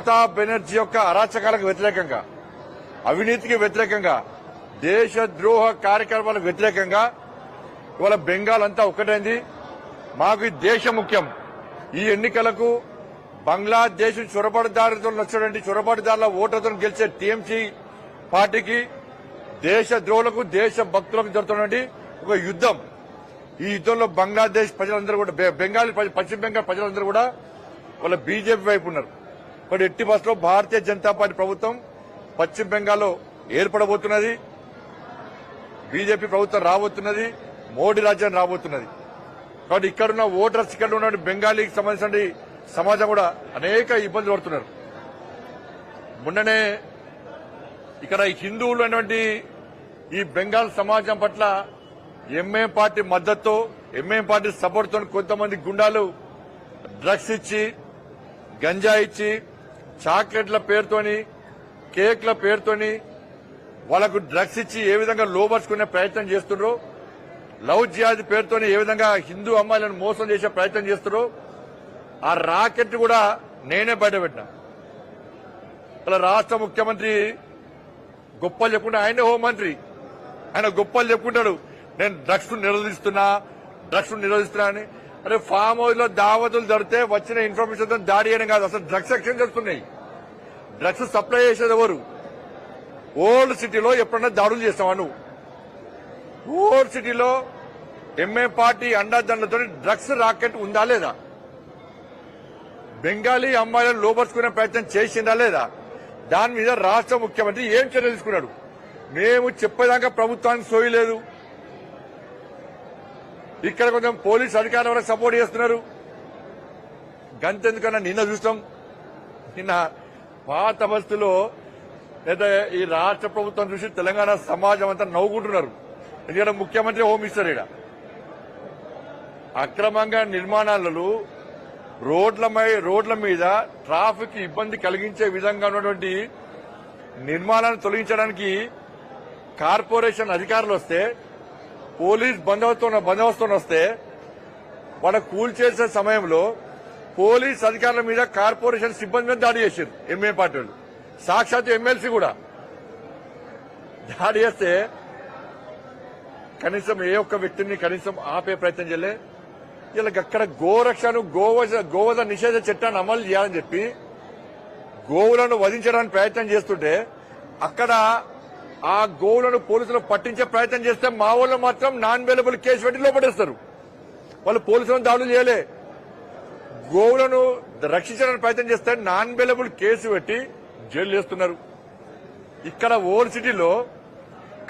మమతా బెనర్జీ యొక్క అరాచకాలకు వ్యతిరేకంగా, అవినీతికి వ్యతిరేకంగా, దేశద్రోహ కార్యక్రమాలకు వ్యతిరేకంగా ఇవాళ బెంగాల్ అంతా ఒకటైంది. మాకు ఈ దేశం ముఖ్యం. ఈ ఎన్నికలకు బంగ్లాదేశ్ చొరబాటుదారులతో వచ్చినటువంటి చొరబాటుదారుల ఓట్లతో గెలిచే టీఎంసీ పార్టీకి, దేశద్రోహులకు, దేశ భక్తులకు జరుగుతున్నటువంటి ఒక యుద్దం. ఈ యుద్దంలో బంగ్లాదేశ్ ప్రజలందరూ కూడా, పశ్చిమ బెంగాల్ ప్రజలందరూ కూడా వాళ్ళ బీజేపీ వైపు ఉన్నారు. మరి ఎట్టి బస్సులో భారతీయ జనతా పార్టీ ప్రభుత్వం పశ్చిమ బెంగాల్లో ఏర్పడబోతున్నది, బీజేపీ ప్రభుత్వం రాబోతున్నది, మోడీ రాజ్యం రాబోతున్నది. కాబట్టి ఇక్కడున్న ఓటర్స్, ఇక్కడ ఉన్న బెంగాలీకి సంబంధించిన సమాజం కూడా అనేక ఇబ్బందులు పడుతున్నారు. మొన్ననే ఇక్కడ హిందువులు అనేటువంటి ఈ బెంగాల్ సమాజం పట్ల ఎంఐఎం పార్టీ మద్దతుతో, ఎంఐఎం పార్టీ సపోర్ట్ తో కొంతమంది గుండాలు డ్రగ్స్ ఇచ్చి, గంజా ఇచ్చి, చాక్లెట్ల పేరుతోని, కేక్ల పేరుతోని వాళ్లకు డ్రగ్స్ ఇచ్చి ఏ విధంగా లోబర్చుకునే ప్రయత్నం చేస్తున్నారో, లవ్ జిహాద్ పేరుతోని ఏ విధంగా హిందూ అమ్మాయిలను మోసం చేసే ప్రయత్నం చేస్తున్నారో ఆ రాకెట్ కూడా నేనే బయటపెట్టినా. అలా రాష్ట్ర ముఖ్యమంత్రి గొప్పలు చెప్పుకుంటే, ఆయనే హోంమంత్రి, ఆయన గొప్పలు చెప్పుకుంటాడు, నేను డ్రగ్స్ నిరోధిస్తున్నా అని. అరే ఫామ్ హౌస్ లో దావతులు జరిగితే వచ్చిన ఇన్ఫర్మేషన్ తో దాడి చేయడం కాదు, అసలు డ్రగ్స్ ఎక్స్చేంజ్ జరుగుతున్నాయి. డ్రగ్స్ సప్లై చేసేది ఎవరు? ఓల్డ్ సిటీలో ఎప్పుడన్నా దాడులు చేస్తావా నువ్వు? ఓల్డ్ సిటీలో ఎంఏ పార్టీ అండాదండలతో డ్రగ్స్ రాకెట్ ఉందా లేదా? బెంగాలీ అమ్మాయిలను లోపరుచుకునే ప్రయత్నం చేసిందా లేదా? దాని మీద రాష్ట్ర ముఖ్యమంత్రి ఏం చర్యలు తీసుకున్నాడు? మేము చెప్పేదాకా ప్రభుత్వానికి సోయలేదు. ఇక్కడ కొంచెం పోలీస్ అధికారులు వరకు సపోర్ట్ చేస్తున్నారు. గంతెందుకన్నా నిన్న చూస్తాం, నిన్న పాత బస్తులో లేదా ఈ రాష్ట్ర ప్రభుత్వం చూసి తెలంగాణ సమాజం అంతా నవ్వుకుంటున్నారు. ఎందుకంటే ముఖ్యమంత్రి హోమ్ మినిస్టర్ ఈడ అక్రమంగా నిర్మాణాలను రోడ్ల మీద ట్రాఫిక్ ఇబ్బంది కలిగించే విధంగా ఉన్నటువంటి నిర్మాణాలను తొలగించడానికి కార్పొరేషన్ అధికారులు వస్తే, పోలీస్ బందోబస్తు వస్తే వాళ్ళ కూల్చేసే సమయంలో పోలీస్ అధికారుల మీద కార్పొరేషన్ సిబ్బంది మీద దాడి చేశారు ఎంఏ పార్టీ వాళ్ళు. సాక్షాత్ ఎమ్మెల్సీ కూడా దాడి చేస్తే కనీసం ఏ ఒక్క వ్యక్తిని కనీసం ఆపే ప్రయత్నం చేయలే. ఇలా అక్కడ గోరక్షను గోవధ నిషేధ చట్టాన్ని అమలు చేయాలని చెప్పి గోవులను వధించడానికి ప్రయత్నం చేస్తుంటే అక్కడ ఆ గోవులను పోలీసులు పట్టించే ప్రయత్నం చేస్తే మా వాళ్ళు మాత్రం నాన్ అవైలబుల్ కేసు పెట్టి లోపడేస్తారు. వాళ్ళు పోలీసులను దాడులు చేయలే. గోవులను రక్షించడానికి ప్రయత్నం చేస్తే నాన్ అవైలబుల్ కేసు పెట్టి జైలు చేస్తున్నారు. ఇక్కడ ఓల్డ్ సిటీలో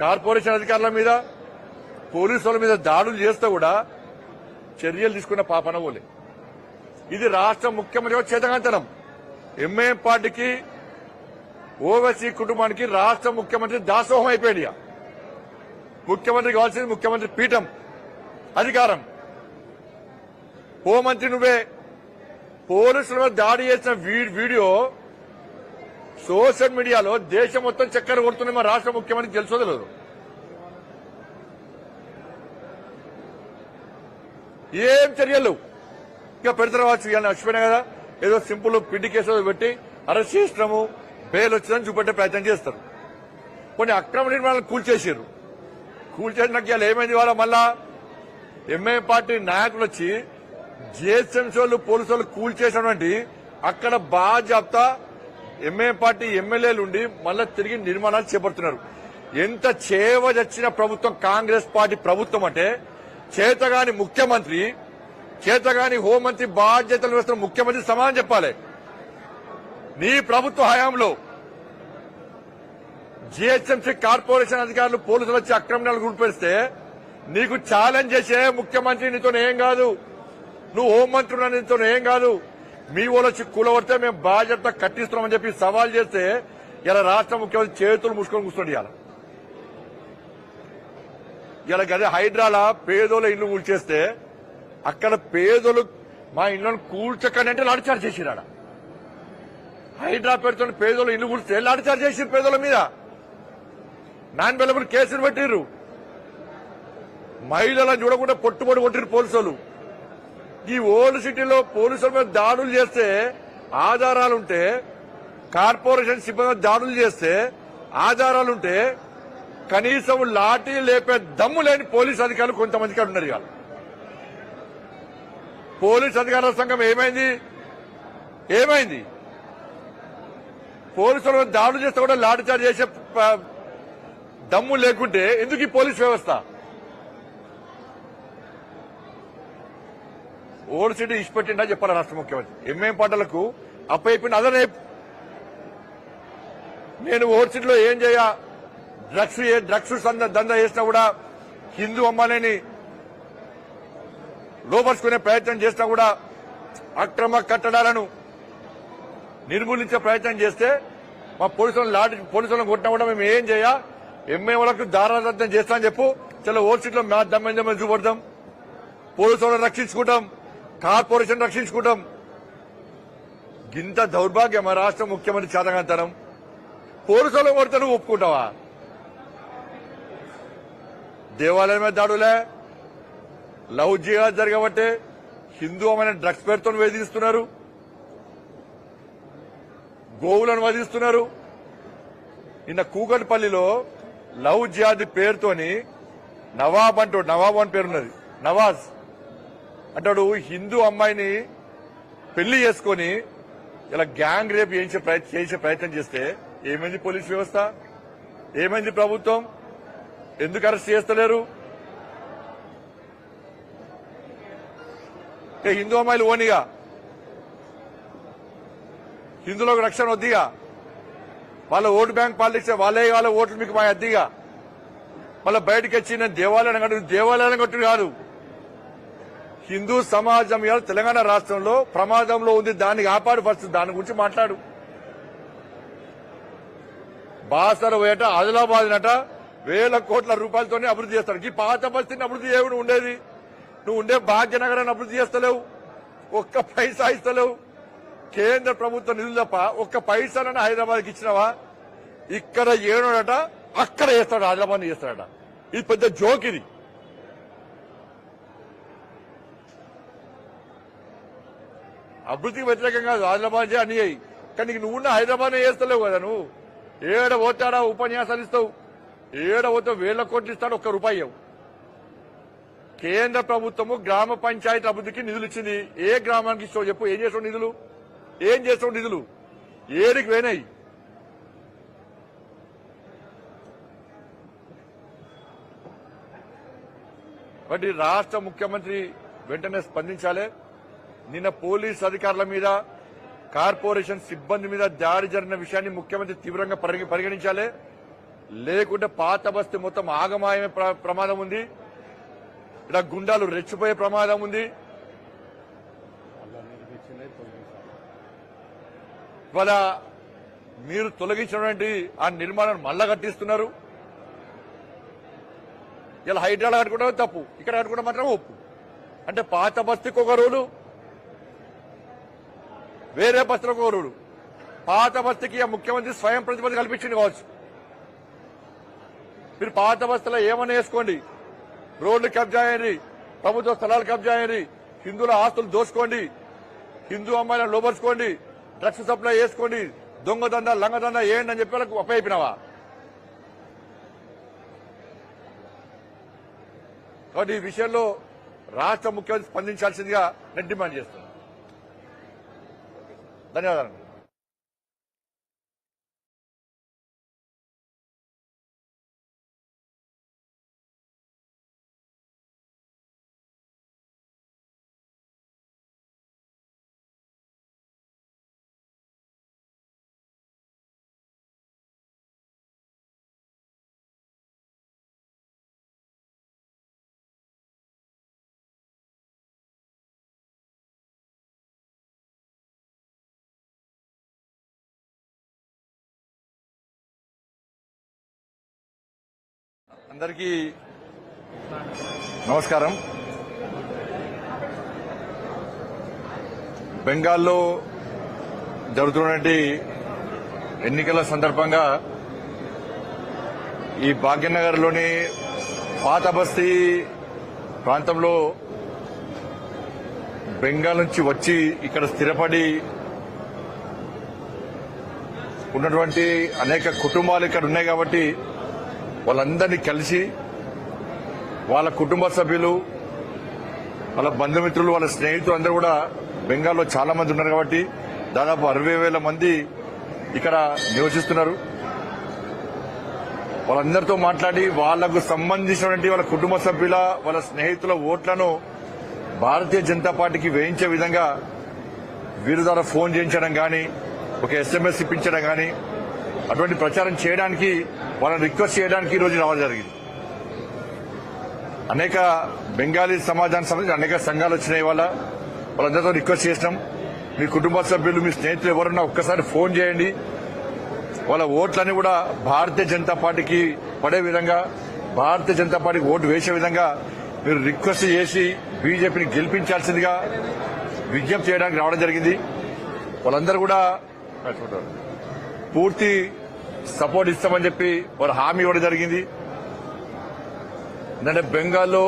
కార్పొరేషన్ అధికారుల మీద, పోలీసుల మీద దాడులు చేస్తే కూడా చర్యలు తీసుకున్న పాపన పోలే. ఇది రాష్ట్ర ముఖ్యమంత్రి చేతకాంతనం. ఎంఐఎం పార్టీకి, ఓవైసీ కుటుంబానికి రాష్ట్ర ముఖ్యమంత్రి దాసోహం అయిపోయాడు. ముఖ్యమంత్రి కావాల్సింది ముఖ్యమంత్రి పీఠం, అధికారం. హోంమంత్రి నువ్వే. పోలీసుల మీద దాడి చేసిన వీడియో సోషల్ మీడియాలో దేశం మొత్తం చక్కెర కొడుతుంది. మా రాష్ట్ర ముఖ్యమంత్రికి తెలుసో తెలియదు. ఏం చర్యలు ఇంకా పెడతారు కావచ్చు. ఇవాళ వచ్చిపోయినా కదా, ఏదో సింపుల్ పిండి కేసు పెట్టి అరెస్ట్ చేసినాము, బెయిల్ వచ్చిందని చూపెట్టే ప్రయత్నం చేస్తారు. కొన్ని అక్రమ నిర్మాణాలు కూల్చేసారు. కూల్చేసినాక ఇవాళ ఏమైంది? వాళ్ళ మళ్ళా ఎంఐ పార్టీ నాయకులు వచ్చి జిహెచ్ఎంసీ వాళ్ళు, పోలీసు వాళ్ళు కూల్చేసినటువంటి అక్కడ బాధ్యత ఎంఐ పార్టీ ఎమ్మెల్యేలు ఉండి మళ్ళా తిరిగి నిర్మాణాలు చేపడుతున్నారు. ఎంత చేవజచ్చిన ప్రభుత్వం కాంగ్రెస్ పార్టీ ప్రభుత్వం అంటే, చేతగాని ముఖ్యమంత్రి, చేతగాని హోంమంత్రి బాధ్యతలు వేస్తున్న ముఖ్యమంత్రి సమాధానం చెప్పాలి. నీ ప్రభుత్వ హయాంలో జిహెచ్ఎంసీ కార్పొరేషన్ అధికారులు, పోలీసులు వచ్చి అక్రమాలు గురిపేస్తే నీకు ఛాలెంజ్ చేసే ముఖ్యమంత్రి నీతో ఏం కాదు, నువ్వు హోంమంత్రి నీతో ఏం కాదు, మీ వాళ్ళు వచ్చి కూలబడితే మేము బాధ్యత కట్టిస్తున్నామని చెప్పి సవాల్ చేస్తే ఇలా రాష్ట్ర ముఖ్యమంత్రి చేతులు ముసుకొని కూర్చోండి. ఇలా గదే హైడ్రాలా పేదోళ్ళ ఇల్లు కూల్చేస్తే అక్కడ పేదోళ్ళు మా ఇళ్లను కూల్చకండి అంటే లాఠీచార్జ్ చేసిరాడ. హైడ్రా పేరుతో పేదోళ్ళు ఇల్లు కూల్స్తే లాఠీచార్జ్ చేసిరు. పేదోళ్ళ మీద నాన్ అవైలబుల్ కేసులు పెట్టిర్రు. మహిళలను చూడకుండా పొట్టుబడి కొట్టిరు పోలీసులు. ఈ ఓల్డ్ సిటీలో పోలీసుల మీద దాడులు చేస్తే ఆధారాలుంటే కార్పొరేషన్ సిబ్బంది దాడులు చేస్తే ఆధారాలుంటే కనీసం లాఠీ లేపే దమ్ము లేని పోలీసు అధికారులు కొంతమందికి ఉన్నారు. ఇవాళ పోలీసు అధికారుల సంఘం ఏమైంది? పోలీసులు దాడులు చేస్తే కూడా లాఠీ చార్జ్ చేసే దమ్ము లేకుంటే ఎందుకు ఈ పోలీస్ వ్యవస్థ? ఓల్డ్ సిటీ ఇష్టపెట్టిండా చెప్పాలి రాష్ట్ర ముఖ్యమంత్రి. ఎంఏం పంటలకు అప్పయిపోయిన అదనే నేను ఓల్డ్ సిటీలో ఏం చేయ డ్రగ్స్ దందా చేసినా కూడా హిందూ అమ్మాయిని లోపరుచుకునే ప్రయత్నం చేసినా కూడా అక్రమ కట్టడాలను నిర్మూలించే ప్రయత్నం చేస్తే మా పోలీసులను కొట్టినా కూడా మేము ఏం చేయ ఎంఏ వాళ్ళకు దారాదత్తం చేస్తామని చెప్పు. చాలా ఓల్డ్ సిటీలో దమ్మ చూపడతాం, పోలీసులను రక్షించుకుంటాం, కార్పొరేషన్ రక్షించుకుంటాం. గింత దౌర్భాగ్యం మా రాష్ట్ర ముఖ్యమంత్రి చేతగాంతనం. పోలీసులను కొడితే నువ్వు ఒప్పుకుంటావా? దేవాలయం మీద దాడులే, లవ్ జిహాద్ జరగబట్టే హిందూ అమైన డ్రగ్స్ పేరుతో వేధిస్తున్నారు, గోవులను వధిస్తున్నారు. నిన్న కూకట్పల్లిలో లవ్ జిహాద్ పేరుతోని నవాబ్ అని పేరున్నది, నవాజ్ అంటాడు హిందూ అమ్మాయిని పెళ్లి చేసుకుని ఇలా గ్యాంగ్ రేప్ చేసే ప్రయత్నం చేస్తే ఏమైంది పోలీస్ వ్యవస్థ? ఏమైంది ప్రభుత్వం? ఎందుకు అరెస్ట్ చేస్తలేరు? హిందూ అమ్మాయిలు ఓనిగా, హిందువులకు రక్షణ వద్దిగా, వాళ్ళ ఓటు బ్యాంక్ పాలిటిక్స్ వాళ్ళ ఓట్లు మీకు మా అద్దిగా, మళ్ళీ బయటకు వచ్చి నేను దేవాలయం కట్టు కాదు. హిందూ సమాజం ఇవాళ తెలంగాణ రాష్ట్రంలో ప్రమాదంలో ఉంది, దాన్ని కాపాడు. ఫస్ట్ దాని గురించి మాట్లాడు. బాసర పోయట ఆదిలాబాద్ నట వేల కోట్ల రూపాయలతోనే అభివృద్ధి చేస్తాడు. ఈ పాత బస్తీని అభివృద్ధి చేయడం ఉండేది. నువ్వు ఉండే భాగ్యనగరాన్ని అభివృద్ధి చేస్తలేవు, ఒక్క పైసా ఇస్తలేవు. కేంద్ర ప్రభుత్వ నిధులు తప్ప ఒక్క పైసానన్నా హైదరాబాద్కి ఇచ్చినావా? ఇక్కడ ఏడోడట అక్కడ చేస్తాడు, ఆదిలాబాద్ చేస్తాడట. ఇది పెద్ద జోక్. ఇది అభివృద్ధికి వ్యతిరేకంగా ఆదిలాబాద్ అన్ని అయ్యి, కానీ నువ్వున్న హైదరాబాద్ చేస్తలేవు కదా. నువ్వు ఏడ పోతాడా ఉపన్యాసాలు ఇస్తావు, ఏడ పోతే వేల కోట్లు ఇస్తాడు, ఒక్క రూపాయి ఇవ్వవు. కేంద్ర ప్రభుత్వము గ్రామ పంచాయతీ అభివృద్ధికి నిధులు ఇచ్చింది. ఏ గ్రామానికి ఇస్తావు చెప్పు? ఏం చేస్తావు నిధులు? ఏడికి పోయినాయి? కాబట్టి రాష్ట్ర ముఖ్యమంత్రి వెంటనే స్పందించాలి. నిన్న పోలీస్ అధికారుల మీద, కార్పొరేషన్ సిబ్బంది మీద దాడి జరిగిన విషయాన్ని ముఖ్యమంత్రి తీవ్రంగా పరిగణించాలి. లేకుంటే పాత బస్తీ మొత్తం ఆగమాయమే ప్రమాదం ఉంది. ఇక్కడ గుండాలు రెచ్చిపోయే ప్రమాదం ఉంది. ఇవాళ మీరు తొలగించినటువంటి ఆ నిర్మాణాన్ని మళ్ళా కట్టిస్తున్నారు. ఇలా హైడ్రాలో కట్టుకోవడం తప్పు, ఇక్కడ కట్టుకోవడం మాత్రం ఒప్పు. అంటే పాత బస్తీకి ఒక రూలు, వేరే బస్తీలకు ఒక రూలు. పాత బస్తీకి ముఖ్యమంత్రి స్వయం ప్రతిపత్తి కల్పించింది కావచ్చు. మీరు పాత బస్తీలో ఏమన్నా వేసుకోండి, రోడ్లు కబ్జా అయ్యండి, ప్రభుత్వ స్థలాలు కబ్జా అయ్యండి, హిందువుల ఆస్తులు దోసుకోండి, హిందూ అమ్మాయిలను లోపరుచుకోండి, డ్రగ్స్ సప్లై చేసుకోండి, దొంగదందా లంగదందా ఏంటి అని చెప్పి వాళ్ళకు అప్పయిపోయినావా? కాబట్టి ఈ విషయంలో రాష్ట్ర ముఖ్యమంత్రి స్పందించాల్సిందిగా నేను డిమాండ్ చేస్తున్నాను. ధన్యవాదాలు. అందరికీ నమస్కారం. బెంగాల్లో జరుగుతున్నటువంటి ఎన్నికల సందర్భంగా ఈ భాగ్యనగర్లోని పాత బస్తీ ప్రాంతంలో బెంగాల్ నుంచి వచ్చి ఇక్కడ స్థిరపడి ఉన్నటువంటి అనేక కుటుంబాలు ఇక్కడ ఉన్నాయి కాబట్టి వాళ్ళందరినీ కలిసి వాళ్ళ కుటుంబ సభ్యులు, వాళ్ళ బంధుమిత్రులు, వాళ్ళ స్నేహితులు అందరూ కూడా బెంగాల్లో చాలా మంది ఉన్నారు కాబట్టి దాదాపు 60,000 మంది ఇక్కడ నివసిస్తున్నారు. వాళ్ళందరితో మాట్లాడి వాళ్లకు సంబంధించినటువంటి వాళ్ళ కుటుంబ సభ్యుల, వాళ్ళ స్నేహితుల ఓట్లను భారతీయ జనతా పార్టీకి వేయించే విధంగా వీరి ద్వారా ఫోన్ చేయించడం కానీ, ఒక SMS ఇప్పించడం కానీ, అటువంటి ప్రచారం చేయడానికి వాళ్ళని రిక్వెస్ట్ చేయడానికి ఈ రోజు రావడం జరిగింది. అనేక బెంగాలీ సమాజానికి సంబంధించి అనేక సంఘాలు వచ్చినాయి. వాళ్ళందరితో రిక్వెస్ట్ చేసినాం, మీ కుటుంబ సభ్యులు, మీ స్నేహితులు ఎవరున్నా ఒక్కసారి ఫోన్ చేయండి. వాళ్ళ ఓట్లన్నీ కూడా భారతీయ జనతా పార్టీకి పడే విధంగా, భారతీయ జనతా పార్టీకి ఓటు వేసే విధంగా మీరు రిక్వెస్ట్ చేసి బీజేపీని గెలిపించాల్సిందిగా విజ్ఞప్తి చేయడానికి రావడం జరిగింది. వాళ్ళందరూ కూడా పూర్తి సపోర్ట్ ఇస్తామని చెప్పి వారు హామీ ఇవ్వడం జరిగింది. ఎందుకంటే బెంగాల్లో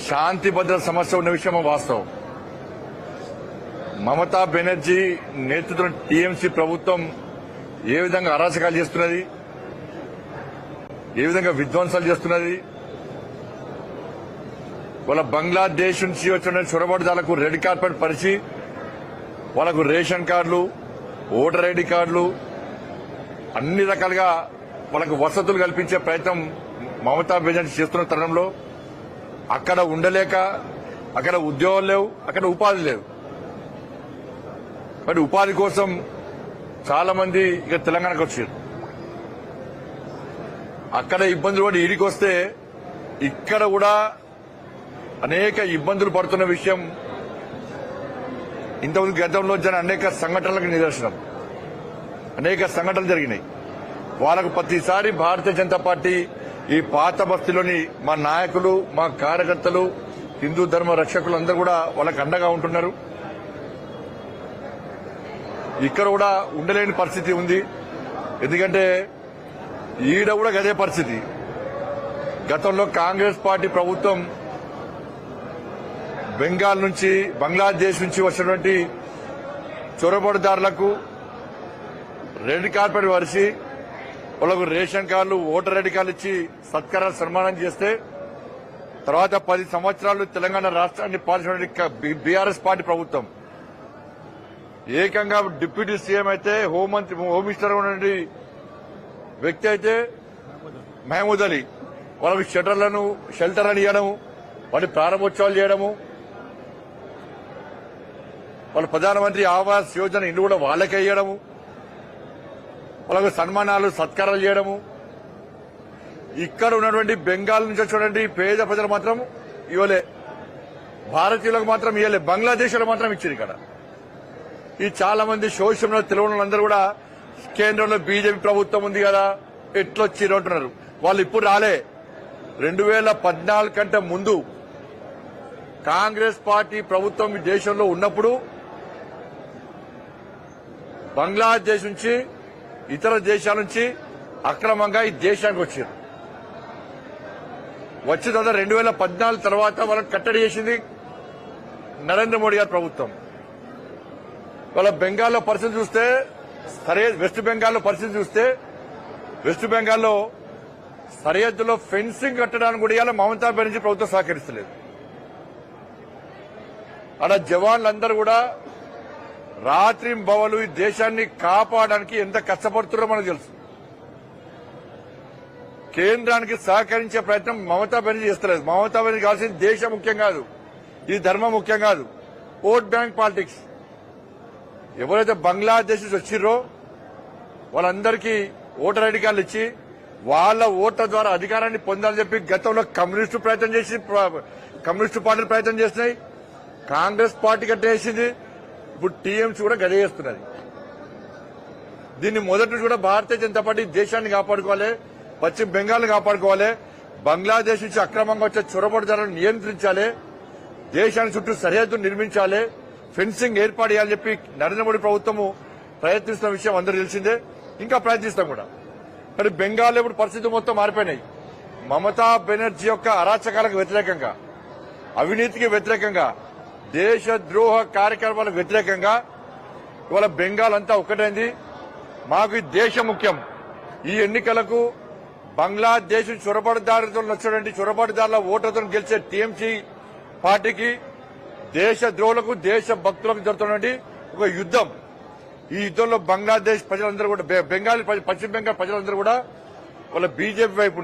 శాంతి భద్రత సమస్య ఉన్న విషయం వాస్తవం. మమతా బెనర్జీ నేతృత్వం టీఎంసీ ప్రభుత్వం ఏ విధంగా అరాచకాలు చేస్తున్నది, ఏ విధంగా విధ్వంసాలు చేస్తున్నది, వాళ్ళ బంగ్లాదేశ్ నుంచి వచ్చిన చొరబాటుదారులకు రెడ్ కార్పెట్ పరిచి వాళ్ళకు రేషన్ కార్డులు, ఓటర్ ఐడి కార్డులు, అన్ని రకాలుగా వాళ్ళకు వసతులు కల్పించే ప్రయత్నం మమతా బెనర్జీ చేస్తున్న తరుణంలో అక్కడ ఉండలేక, అక్కడ ఉద్యోగాలు లేవు, అక్కడ ఉపాధి లేవు. మరి ఉపాధి కోసం చాలా మంది ఇక తెలంగాణకు వచ్చారు. అక్కడ ఇబ్బందులు పడి ఈడికి వస్తే ఇక్కడ కూడా అనేక ఇబ్బందులు పడుతున్న విషయం ఇంతకుముందు గతంలో జరిగిన అనేక సంఘటనలకు నిదర్శనం. అనేక సంఘటనలు జరిగినాయి. వాళ్ళకు ప్రతిసారి భారతీయ జనతా పార్టీ ఈ పాత బస్తీలోని మా నాయకులు, మా కార్యకర్తలు, హిందూ ధర్మ రక్షకులు అందరూ కూడా వాళ్ళకు అండగా ఉంటున్నారు. ఇక్కడ కూడా ఉండలేని పరిస్థితి ఉంది. ఎందుకంటే ఈడ కూడా గదే పరిస్థితి. గతంలో కాంగ్రెస్ పార్టీ ప్రభుత్వం బెంగాల్ నుంచి, బంగ్లాదేశ్ నుంచి వచ్చినటువంటి చొరబాటుదారులకు రెడ్ కార్పెట్ వరిసి వాళ్ళకు రేషన్ కార్డులు, ఓటర్ ఐడి కార్డులు ఇచ్చి సత్కారాలు సన్మానం చేస్తే తర్వాత 10 సంవత్సరాలు తెలంగాణ రాష్ట్రాన్ని పాలించినటువంటి బీఆర్ఎస్ పార్టీ ప్రభుత్వం ఏకంగా డిప్యూటీ సీఎం అయితే హోమ్ మినిస్టర్ ఉన్నటువంటి వ్యక్తి అయితే మహమూద్ అలీ వాళ్ళకు షెల్టర్ అని ఇవ్వడం, వాటి ప్రారంభోత్సవాలు చేయడము, వాళ్ళ ప్రధానమంత్రి ఆవాస్ యోజన ఇల్లు కూడా వాళ్ళకే ఇవ్వడము, వాళ్ళకు సన్మానాలు, సత్కారాలు చేయడము. ఇక్కడ ఉన్నటువంటి బెంగాల్ నుంచి వచ్చినటువంటి పేద ప్రజలు మాత్రం ఇవ్వలే, భారతీయులకు మాత్రం ఇవ్వలే, బంగ్లాదేశ్ మాత్రం ఇచ్చింది. ఇక్కడ ఈ చాలా మంది సోషంలో తెలియని వాళ్ళందరూ కూడా కేంద్రంలో బీజేపీ ప్రభుత్వం ఉంది కదా ఎట్లొచ్చిరు అంటున్నారు. వాళ్ళు ఇప్పుడు రాలే. 2014 కంటే ముందు కాంగ్రెస్ పార్టీ ప్రభుత్వం ఈ దేశంలో ఉన్నప్పుడు బంగ్లాదేశ్ నుంచి, ఇతర దేశాల నుంచి అక్రమంగా ఈ దేశానికి వచ్చారు. వచ్చిన తర్వాత 2014 తర్వాత వాళ్ళని కట్టడి చేసింది నరేంద్ర మోడీ గారి ప్రభుత్వం. వాళ్ళ బెంగాల్లో పరిస్థితి చూస్తే, వెస్ట్ బెంగాల్లో పరిస్థితి చూస్తే, వెస్ట్ బెంగాల్లో సరిహద్దులో ఫెన్సింగ్ కట్టడానికి కూడా ఇవాళ మమతా బెనర్జీ ప్రభుత్వం సహకరిస్తలేదు. అక్కడ జవాన్లందరూ కూడా రాత్రి బవలు ఈ దేశాన్ని కాపాడడానికి ఎంత కష్టపడుతున్నారో మనకు తెలుసు. కేంద్రానికి సహకరించే ప్రయత్నం మమతా బెనర్జీ చేస్తలేదు. మమతా బెనర్జీ కావాల్సింది దేశం ముఖ్యం కాదు, ఈ ధర్మం ముఖ్యం కాదు, ఓట్ బ్యాంక్ పాలిటిక్స్. ఎవరైతే బంగ్లాదేశ్ నుంచి వచ్చిర్రో వాళ్ళందరికీ ఓటర్ ఐడి కార్డులు ఇచ్చి వాళ్ళ ఓట్ల ద్వారా అధికారాన్ని పొందాలని చెప్పి గతంలో కమ్యూనిస్టు పార్టీలు ప్రయత్నం చేస్తున్నాయి. కాంగ్రెస్ పార్టీ కట్టేసింది. ఇప్పుడు టీఎంసీ కూడా గదే చేస్తున్నది. దీన్ని మొదటి నుంచి కూడా భారతీయ జనతా పార్టీ దేశాన్ని కాపాడుకోవాలి, పశ్చిమ బెంగాల్ని కాపాడుకోవాలి, బంగ్లాదేశ్ నుంచి అక్రమంగా వచ్చే చొరబాటుదారులను నియంత్రించాలి, దేశానికి చుట్టూ సరిహద్దును నిర్మించాలి, ఫెన్సింగ్ ఏర్పాటు చేయాలని చెప్పి నరేంద్ర మోడీ ప్రభుత్వము ప్రయత్నిస్తున్న విషయం అందరూ తెలిసిందే. ఇంకా ప్రయత్నిస్తాం కూడా. కానీ బెంగాల్లో ఇప్పుడు పరిస్థితి మొత్తం మారిపోయినాయి. మమతా బెనర్జీ యొక్క అరాచకాలకు వ్యతిరేకంగా, అవినీతికి వ్యతిరేకంగా, దేశద్రోహ కార్యక్రమాలకు వ్యతిరేకంగా ఇవాళ బెంగాల్ అంతా ఒక్కటైంది. మాకు ఈ దేశం ముఖ్యం. ఈ ఎన్నికలకు బంగ్లాదేశ్ చొరబాటుదారులతో వచ్చినటువంటి చొరబాటుదారుల ఓట్లతో గెలిచే టీఎంసీ పార్టీకి దేశ ద్రోహులకు దేశ భక్తులకు జరుగుతున్నటువంటి ఒక యుద్ధం. ఈ యుద్ధంలో బంగ్లాదేశ్ ప్రజలందరూ కూడా బెంగాలీ పశ్చిమ బెంగాల్ ప్రజలందరూ కూడా వాళ్ళ బీజేపీ వైపు ఉన్నారు.